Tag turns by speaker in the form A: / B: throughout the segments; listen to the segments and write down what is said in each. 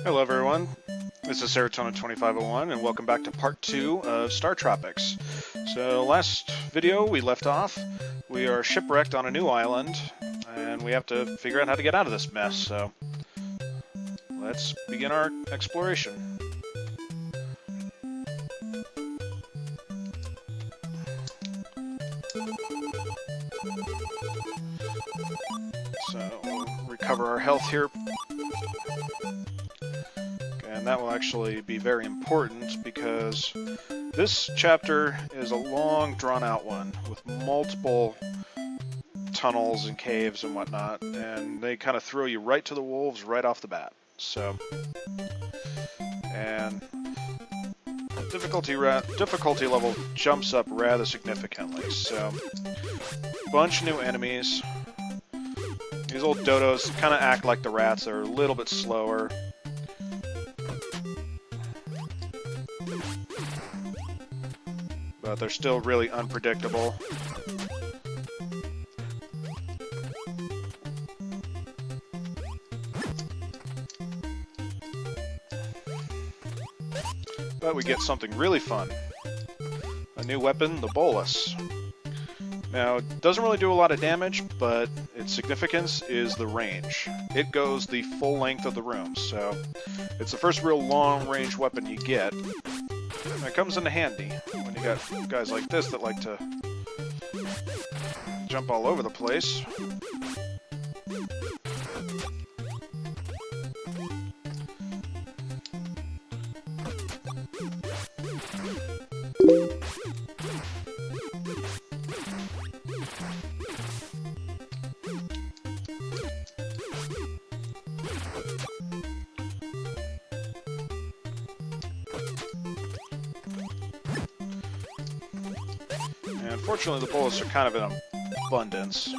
A: Hello everyone, this is Serotonin 2501 and welcome back to part 2 of StarTropics. So last video we left off, we are shipwrecked on a new island and we have to figure out how to get out of this mess, so let's begin our exploration. So we'll recover our health here. And that will actually be very important because this chapter is a long, drawn-out one with multiple tunnels and caves and whatnot, and they kind of throw you right to the wolves right off the bat. So, and the difficulty level jumps up rather significantly. So, bunch of new enemies. These old dodos kind of act like the rats. They're a little bit slower. But they're still really unpredictable. But we get something really fun. A new weapon, the bolus. Now, it doesn't really do a lot of damage, but its significance is the range. It goes the full length of the room, so it's the first real long-range weapon you get. And it comes in handy when you got guys like this that like to jump all over the place. Unfortunately, the bullets are kind of in abundance.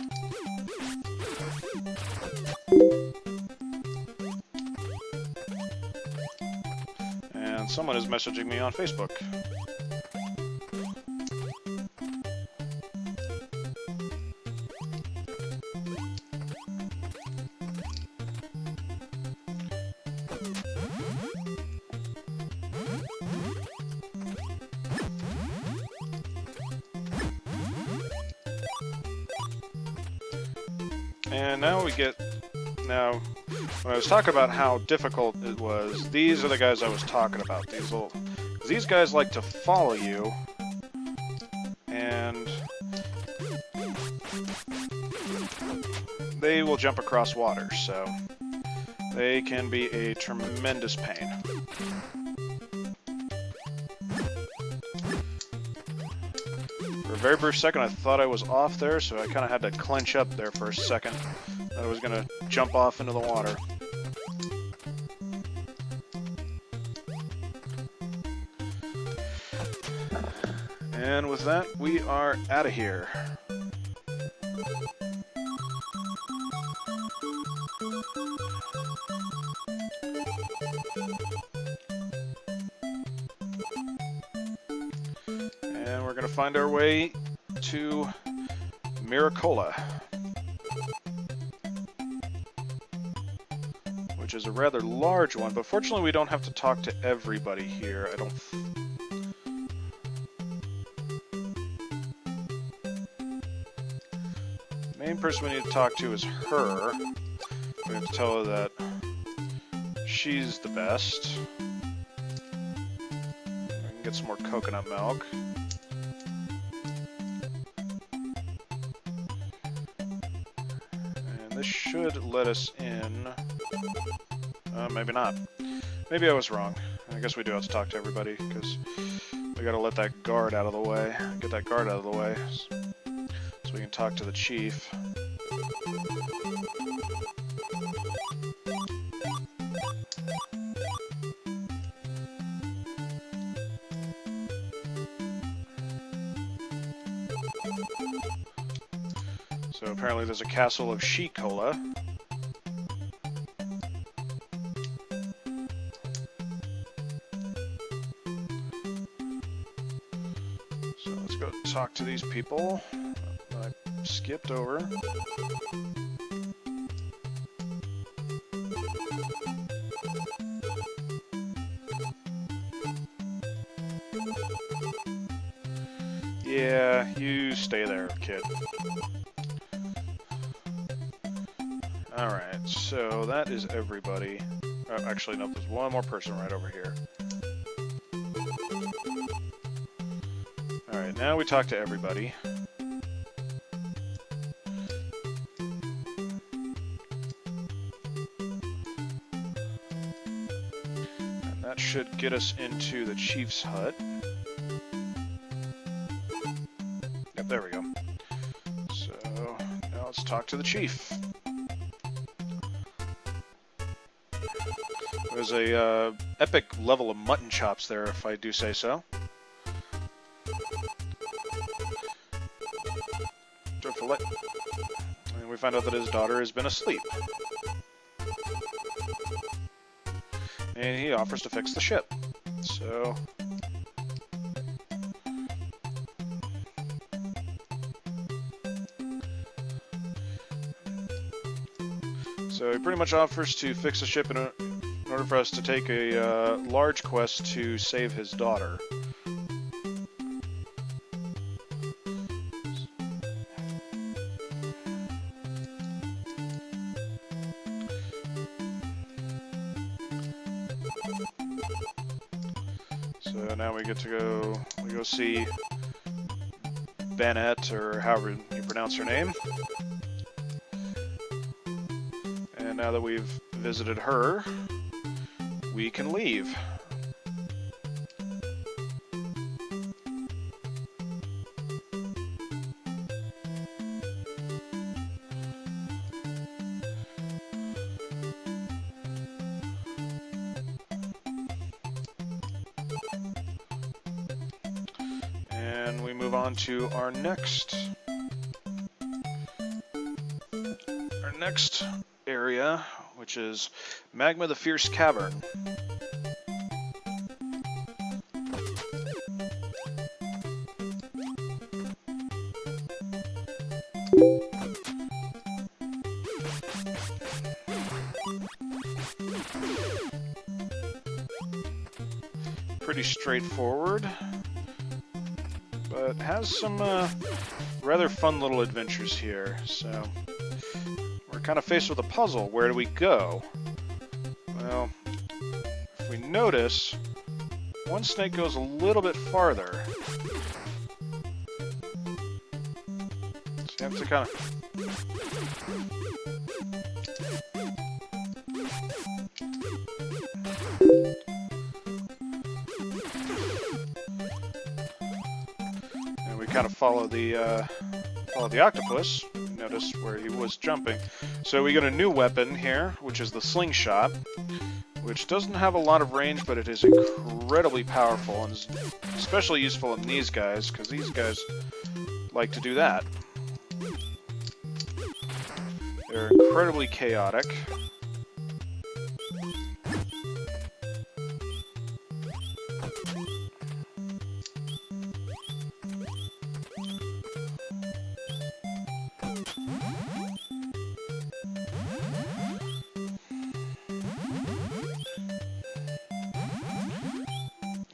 A: And someone is messaging me on Facebook. And now we get, when I was talking about how difficult it was, these are the guys I was talking about. These guys like to follow you, and they will jump across water, so they can be a tremendous pain. For a very brief second, I thought I was off there, so I kind of had to clench up there for a second. I was going to jump off into the water. And with that, we are out of here. And we're going to find our way to Miracola, which is a rather large one, but fortunately we don't have to talk to everybody here. The main person we need to talk to is her. We have to tell her that she's the best. I can get some more coconut milk. This should let us in. Maybe not. Maybe I was wrong. I guess we do have to talk to everybody, because we gotta let that guard out of the way. Get that guard out of the way, so we can talk to the chief. So apparently there's a castle of She-Cola. So let's go talk to these people. I skipped over. Yeah, you stay there, kid. Alright, so that is everybody. Oh, actually, no, there's one more person right over here. Alright, now we talk to everybody. And that should get us into the chief's hut. Yep, there we go. So, now let's talk to the chief. There's a epic level of mutton chops there, if I do say so. And we find out that his daughter has been asleep. And he offers to fix the ship. So... So he pretty much offers to fix the ship in order for us to take a large quest to save his daughter. So now we get to go see Bennett, or however you pronounce her name. And now that we've visited her, we can leave. And we move on to our next area, which is Magma the Fierce Cavern. Pretty straightforward, but has some rather fun little adventures here. So we're kind of faced with a puzzle. Where do we go? Well, if we notice, one snake goes a little bit farther. So you have to kind of... And we kind of follow the octopus. Notice where he was jumping. So we get a new weapon here, which is the slingshot, which doesn't have a lot of range, but it is incredibly powerful, and is especially useful in these guys, because these guys like to do that. They're incredibly chaotic.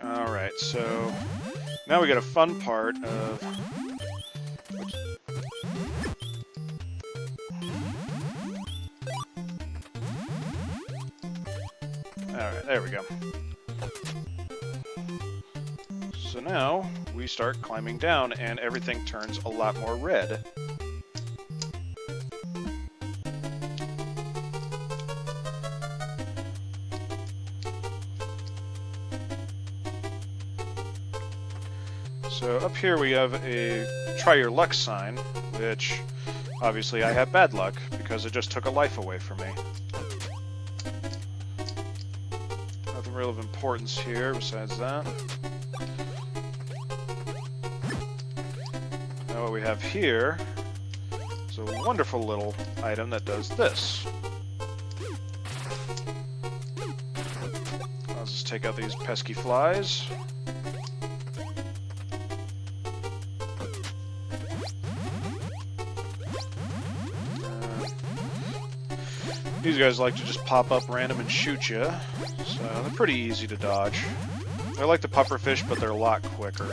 A: Alright, so now we get a fun part of... Alright, there we go. So now we start climbing down and everything turns a lot more red. So up here we have a try your luck sign, which obviously I have bad luck because it just took a life away from me. Nothing real of importance here besides that. Now what we have here is a wonderful little item that does this. I'll just take out these pesky flies. These guys like to just pop up random and shoot you, so they're pretty easy to dodge. They're like the pufferfish, but they're a lot quicker.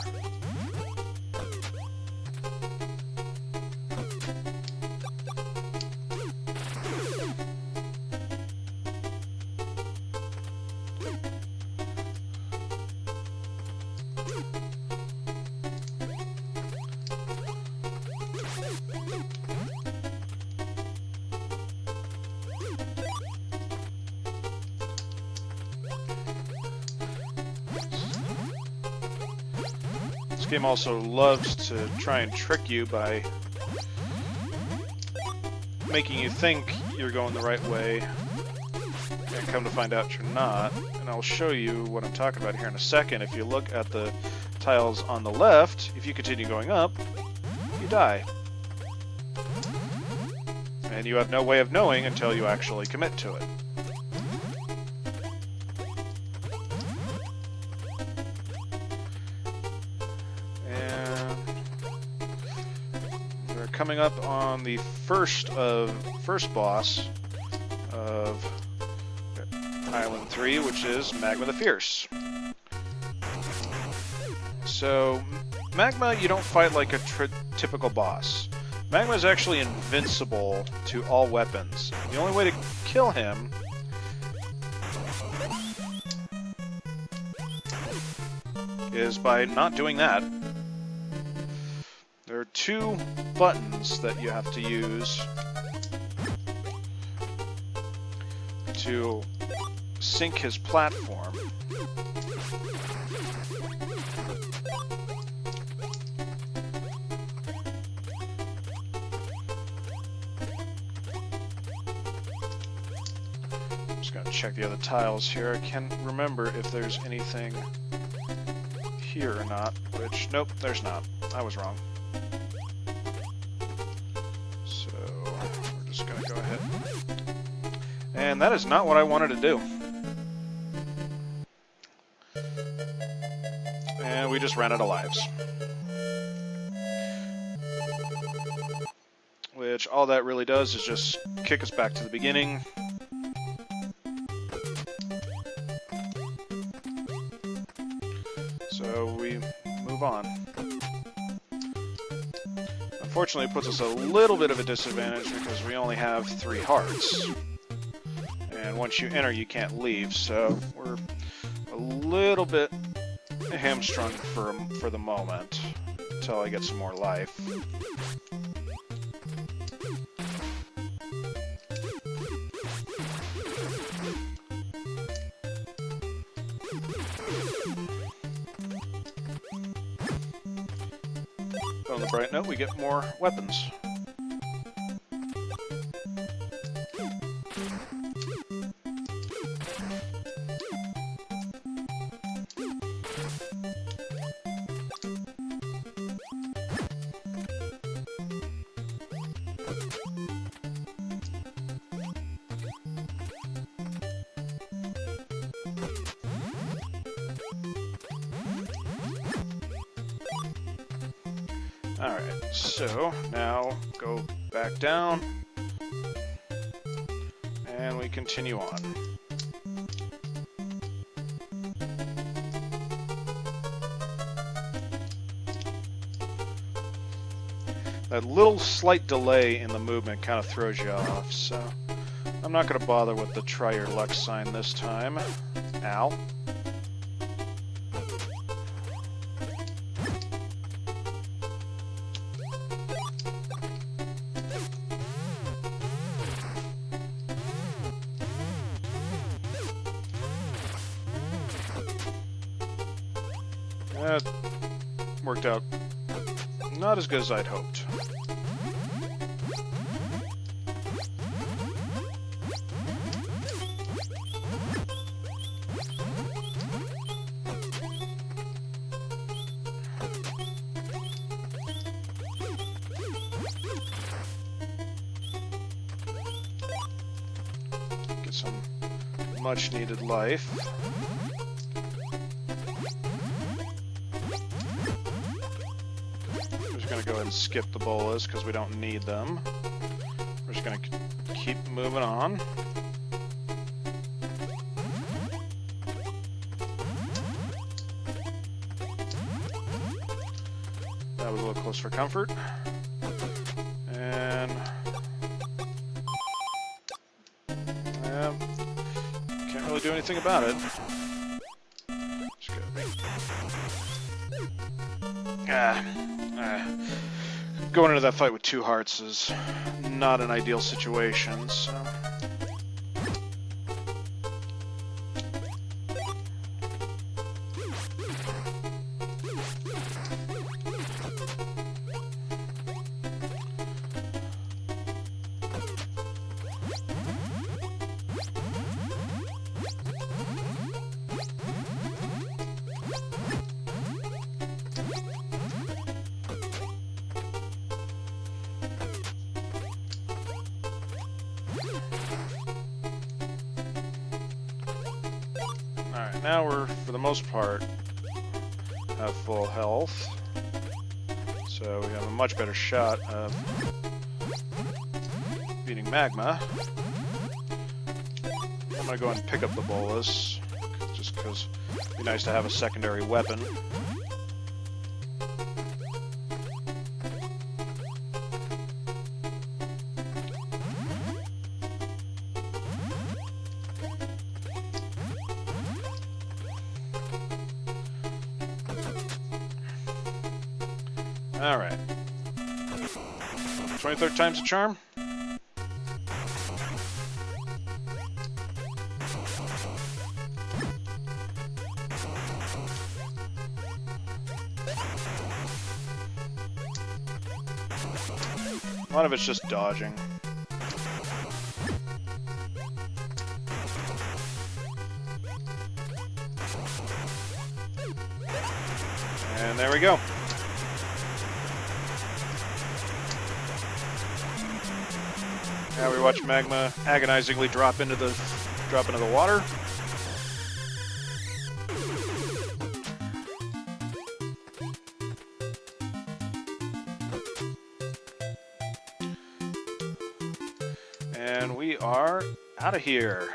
A: This game also loves to try and trick you by making you think you're going the right way and come to find out you're not. And I'll show you what I'm talking about here in a second. If you look at the tiles on the left, if you continue going up, you die. And you have no way of knowing until you actually commit to it. Coming up on the first boss of Island 3, which is Magma the Fierce. So, Magma you don't fight like a typical boss. Magma is actually invincible to all weapons. The only way to kill him is by not doing that. There are two buttons that you have to use to sink his platform. I'm just gonna check the other tiles here. I can't remember if there's anything here or not, which, nope, there's not. I was wrong. And that is not what I wanted to do. And we just ran out of lives. Which all that really does is just kick us back to the beginning. So we move on. Unfortunately, it puts us a little bit of a disadvantage because we only have 3 hearts. And once you enter, you can't leave, so we're a little bit hamstrung for the moment until I get some more life. But on the bright note, we get more weapons. Alright, so now go back down, and we continue on. That little slight delay in the movement kind of throws you off, so I'm not going to bother with the try your luck sign this time. Ow. That worked out not as good as I'd hoped. Get some much needed life. Going to go ahead and skip the bolas because we don't need them. We're just going to keep moving on. That was a little close for comfort. And... yeah, can't really do anything about it. Just going into that fight with 2 hearts is not an ideal situation, so... Alright, now we're, for the most part, have full health. So we have a much better shot of beating Magma. I'm gonna go ahead and pick up the bolus, just because it'd be nice to have a secondary weapon. Alright. 23rd time's a charm. A lot of it's just dodging. And there we go. Now we watch Magma agonizingly drop into the water. And we are out of here.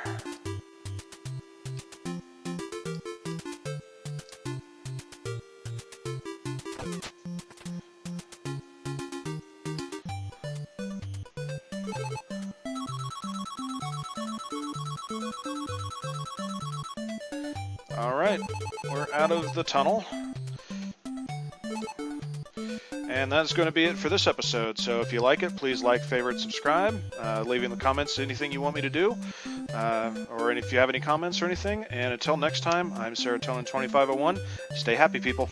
A: Alright, we're out of the tunnel. And that's going to be it for this episode. So if you like it, please like, favorite, subscribe. Leave in the comments anything you want me to do. Or if you have any comments or anything. And until next time, I'm Serotonin2501. Stay happy, people.